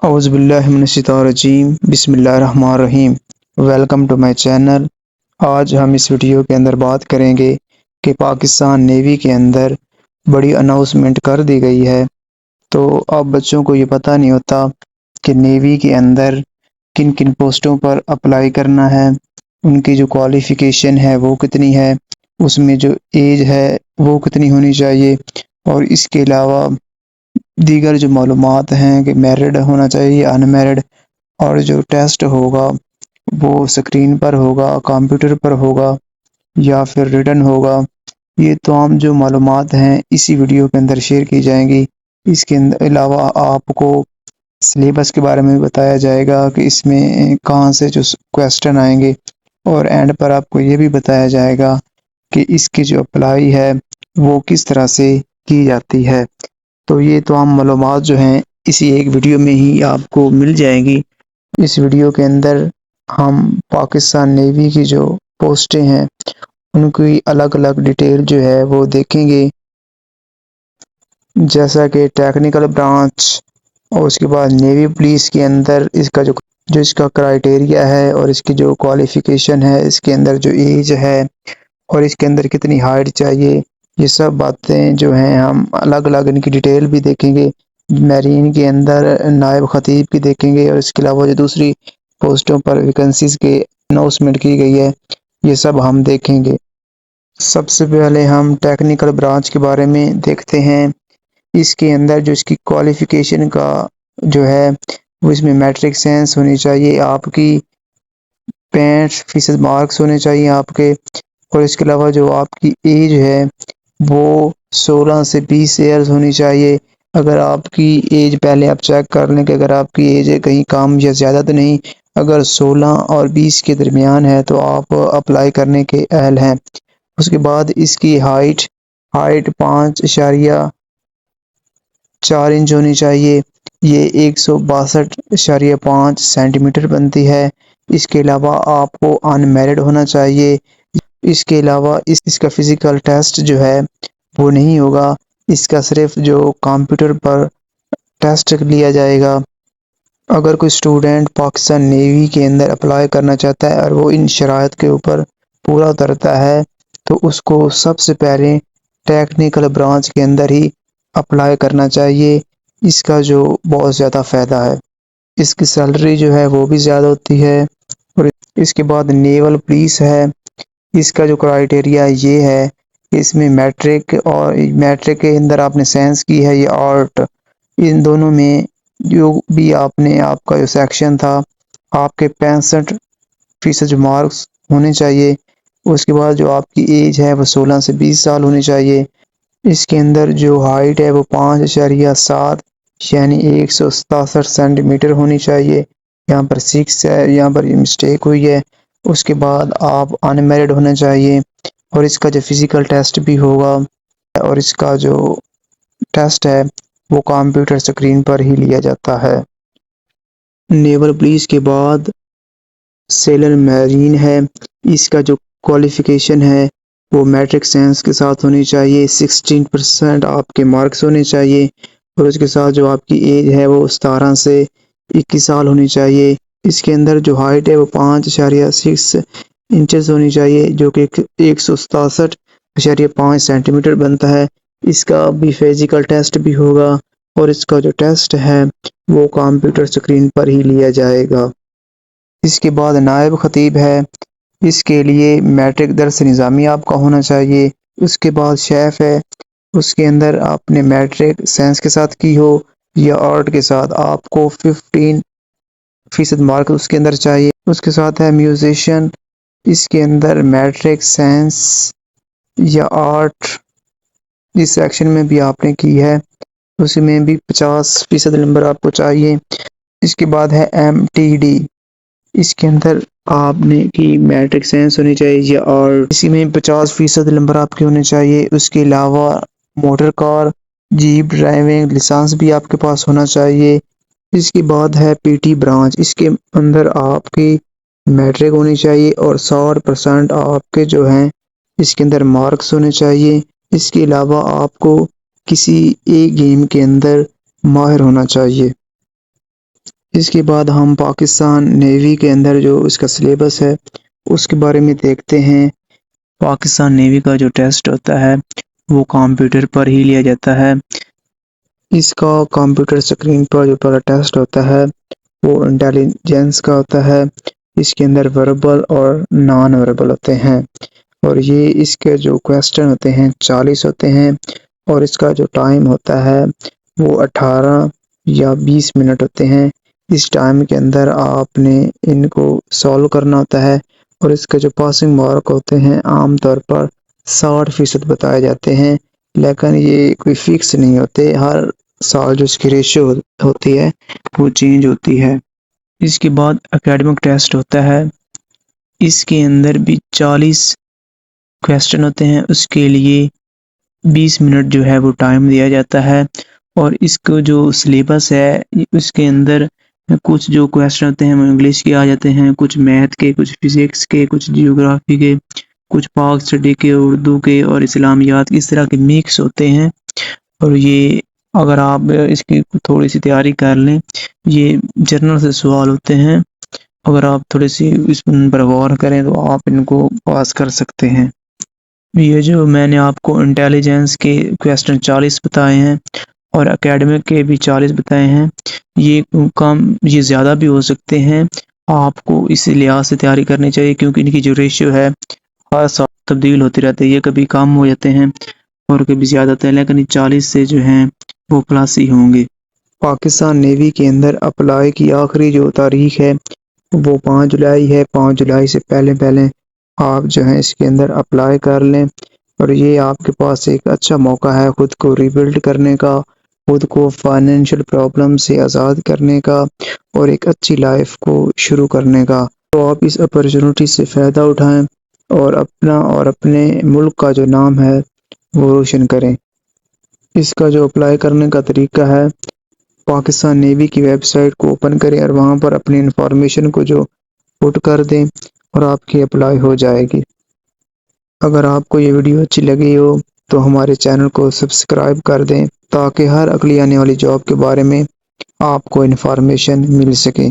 اعوذ باللہ من الشیطان الرجیم بسم اللہ الرحمن الرحیم۔ Welcome to my channel. آج ہم اس ویڈیو کے اندر بات کریں گے کہ پاکستان نیوی کے اندر بڑی اناؤنسمنٹ کر دی گئی ہے۔ تو اب بچوں کو یہ پتہ نہیں ہوتا کہ نیوی کے اندر کن کن پوسٹوں پر اپلائی کرنا ہے، ان کی جو کوالیفیکیشن ہے وہ کتنی ہے، اس میں جو ایج ہے وہ کتنی ہونی چاہیے، اور اس کے علاوہ دیگر جو معلومات ہیں کہ میرڈ ہونا چاہیے یا ان میرڈ، اور جو ٹیسٹ ہوگا وہ اسکرین پر ہوگا، کمپیوٹر پر ہوگا یا پھر ریٹن ہوگا۔ یہ تمام جو معلومات ہیں اسی ویڈیو کے اندر شیئر کی جائیں گی۔ اس کے علاوہ آپ کو سلیبس کے بارے میں بتایا جائے گا کہ اس میں کہاں سے جو کویسچن آئیں گے، اور اینڈ پر آپ کو یہ بھی بتایا جائے گا کہ اس کی جو اپلائی ہے وہ کس طرح سے کی جاتی ہے۔ تو یہ تمام معلومات جو ہیں اسی ایک ویڈیو میں ہی آپ کو مل جائیں گی۔ اس ویڈیو کے اندر ہم پاکستان نیوی کی جو پوسٹیں ہیں ان کی الگ الگ ڈیٹیل جو ہے وہ دیکھیں گے، جیسا کہ ٹیکنیکل برانچ، اور اس کے بعد نیوی پولیس کے اندر اس کا کرائٹیریا ہے، اور اس کی جو کوالیفیکیشن ہے، اس کے اندر جو ایج ہے، اور اس کے اندر کتنی ہائٹ چاہیے، یہ سب باتیں جو ہیں ہم الگ الگ ان کی ڈیٹیل بھی دیکھیں گے۔ میرین کے اندر نائب خطیب کی دیکھیں گے، اور اس کے علاوہ جو دوسری پوسٹوں پر ویکنسیز کے اناؤنسمنٹ کی گئی ہے یہ سب ہم دیکھیں گے۔ سب سے پہلے ہم ٹیکنیکل برانچ کے بارے میں دیکھتے ہیں۔ اس کے اندر جو اس کی کوالیفیکیشن کا جو ہے وہ اس میں میٹرک سائنس ہونی چاہیے آپ کی، 65% مارکس ہونے چاہیے آپ کے، اور اس کے علاوہ جو آپ کی ایج ہے وہ 16 سے 20 ایئرز ہونی چاہیے۔ اگر آپ کی ایج پہلے آپ چیک کر لیں کہ اگر آپ کی ایج کہیں کم یا زیادہ تو نہیں، اگر 16 اور 20 کے درمیان ہے تو آپ اپلائی کرنے کے اہل ہیں۔ اس کے بعد اس کی ہائٹ 5.4 انچ ہونی چاہیے، یہ 162.5 سینٹی میٹر بنتی ہے۔ اس کے علاوہ آپ کو ان میرڈ ہونا چاہیے۔ اس کے علاوہ اس کا فزیکل ٹیسٹ جو ہے وہ نہیں ہوگا، اس کا صرف جو کمپیوٹر پر ٹیسٹ لیا جائے گا۔ اگر کوئی اسٹوڈنٹ پاکستان نیوی کے اندر اپلائی کرنا چاہتا ہے اور وہ ان شرائط کے اوپر پورا اترتا ہے تو اس کو سب سے پہلے ٹیکنیکل برانچ کے اندر ہی اپلائی کرنا چاہیے۔ اس کا جو بہت زیادہ فائدہ ہے، اس کی سیلری جو ہے وہ بھی زیادہ ہوتی ہے۔ اور اس کے بعد نیول پولیس ہے، اس کا جو کرائٹیریا یہ ہے کہ اس میں میٹرک کے اندر آپ نے سائنس کی ہے یا آرٹ، ان دونوں میں جو بھی آپ کا جو سیکشن تھا آپ کے 65% مارکس ہونے چاہیے۔ اس کے بعد جو آپ کی ایج ہے وہ 16 سے 20 سال ہونی چاہیے۔ اس کے اندر جو ہائٹ ہے وہ 5.7 یعنی 167 سینٹی میٹر ہونی چاہیے۔ یہاں پر 6 ہے، یہاں پر یہ مسٹیک ہوئی ہے۔ اس کے بعد آپ ان میرڈ ہونا چاہیے، اور اس کا جو فزیکل ٹیسٹ بھی ہوگا، اور اس کا جو ٹیسٹ ہے وہ کمپیوٹر سکرین پر ہی لیا جاتا ہے۔ نیول پولیس کے بعد سیلر میرین ہے، اس کا جو کوالیفیکیشن ہے وہ میٹرک سائنس کے ساتھ ہونی چاہیے، 16% آپ کے مارکس ہونے چاہیے، اور اس کے ساتھ جو آپ کی ایج ہے وہ 17 سے 21 سال ہونی چاہیے۔ اس کے اندر جو ہائٹ ہے وہ 5.6 انچز ہونی چاہیے، جو کہ 167.5 سینٹی میٹر بنتا ہے۔ اس کا بھی فزیکل ٹیسٹ بھی ہوگا، اور اس کا جو ٹیسٹ ہے وہ کمپیوٹر سکرین پر ہی لیا جائے گا۔ اس کے بعد نائب خطیب ہے، اس کے لیے میٹرک درس نظامی آپ کا ہونا چاہیے۔ اس کے بعد شیف ہے، اس کے اندر آپ نے میٹرک سائنس کے ساتھ کی ہو یا آرٹ کے ساتھ، آپ کو 15% مارک اس کے اندر چاہیے۔ اس کے ساتھ ہے میوزیشین، اس کے اندر میٹرک سائنس یا آرٹ اس سیکشن میں بھی آپ نے کی ہے، اس میں بھی 50% نمبر آپ کو چاہیے۔ اس کے بعد ہے MTD، اس کے اندر آپ نے کی میٹرک سائنس ہونی چاہیے اور اسی میں 50% نمبر آپ کے ہونے چاہیے۔ اس کے علاوہ motor car jeep driving licence بھی آپ کے پاس ہونا چاہیے۔ اس کے بعد ہے PT برانچ، اس کے اندر آپ کی میٹرک ہونی چاہیے اور 60% آپ کے جو ہیں اس کے اندر مارکس ہونے چاہیے۔ اس کے علاوہ آپ کو کسی ایک گیم کے اندر ماہر ہونا چاہیے۔ اس کے بعد ہم پاکستان نیوی کے اندر جو اس کا سلیبس ہے اس کے بارے میں دیکھتے ہیں۔ پاکستان نیوی کا جو ٹیسٹ ہوتا ہے وہ کمپیوٹر پر ہی لیا جاتا ہے۔ اس کا کمپیوٹر اسکرین پر جو پہلا ٹیسٹ ہوتا ہے وہ انٹیلیجنس کا ہوتا ہے۔ اس کے اندر وربل اور نان وربل ہوتے ہیں، اور یہ اس کے جو کویسچن ہوتے ہیں 40 ہوتے ہیں، اور اس کا جو ٹائم ہوتا ہے وہ 18 یا 20 منٹ ہوتے ہیں۔ اس ٹائم کے اندر آپ نے ان کو سولو کرنا ہوتا ہے، اور اس کے جو پاسنگ مارک ہوتے ہیں عام طور پر 60% بتائے جاتے ہیں، لیکن یہ کوئی فکس نہیں ہوتے، ہر سال جو اس کی ریشو ہوتی ہے وہ چینج ہوتی ہے۔ اس کے بعد اکیڈمک ٹیسٹ ہوتا ہے، اس کے اندر بھی 40 کویسچن ہوتے ہیں، اس کے لیے 20 منٹ جو ہے وہ ٹائم دیا جاتا ہے، اور اس کو جو سلیبس ہے اس کے اندر کچھ جو کویسچن ہوتے ہیں وہ انگلش کے آ جاتے ہیں، کچھ میتھ کے، کچھ فزکس کے، کچھ جیوگرافی کے، کچھ پاک اسٹڈی کے، اردو کے اور اسلامیات، اس طرح کے مکس ہوتے ہیں۔ اور یہ اگر آپ اس کی تھوڑی سی تیاری کر لیں، یہ جرنل سے سوال ہوتے ہیں، اگر آپ تھوڑی سی اس پر غور کریں تو آپ ان کو پاس کر سکتے ہیں۔ یہ جو میں نے آپ کو انٹیلیجنس کے کویسچن 40 بتائے ہیں اور اکیڈمک کے بھی 40 بتائے ہیں، یہ زیادہ بھی ہو سکتے ہیں، آپ کو اس لحاظ سے تیاری کرنی چاہیے کیونکہ ان کی جو ریشیو ہے ہر سال تبدیل ہوتی رہتی ہے، یہ کبھی کم ہو جاتے ہیں اور کبھی زیادہ ہوتے ہیں، لیکن 40 سے جو ہیں وہ پلس ہی ہوں گے۔ پاکستان نیوی کے اندر اپلائی کی آخری جو تاریخ ہے وہ 5 جولائی ہے۔ 5 جولائی سے پہلے آپ جو ہیں اس کے اندر اپلائی کر لیں، اور یہ آپ کے پاس ایک اچھا موقع ہے خود کو ریبلڈ کرنے کا، خود کو فائنینشیل پرابلم سے آزاد کرنے کا، اور ایک اچھی لائف کو شروع کرنے کا۔ تو آپ اس اپرچونٹی سے فائدہ اٹھائیں اور اپنا اور اپنے ملک کا جو نام ہے وہ روشن کریں۔ اس کا جو اپلائی کرنے کا طریقہ ہے، پاکستان نیوی کی ویب سائٹ کو اوپن کریں اور وہاں پر اپنی انفارمیشن کو جو پٹ کر دیں اور آپ کی اپلائی ہو جائے گی۔ اگر آپ کو یہ ویڈیو اچھی لگی ہو تو ہمارے چینل کو سبسکرائب کر دیں تاکہ ہر اگلی آنے والی جاب کے بارے میں آپ کو انفارمیشن مل سکے۔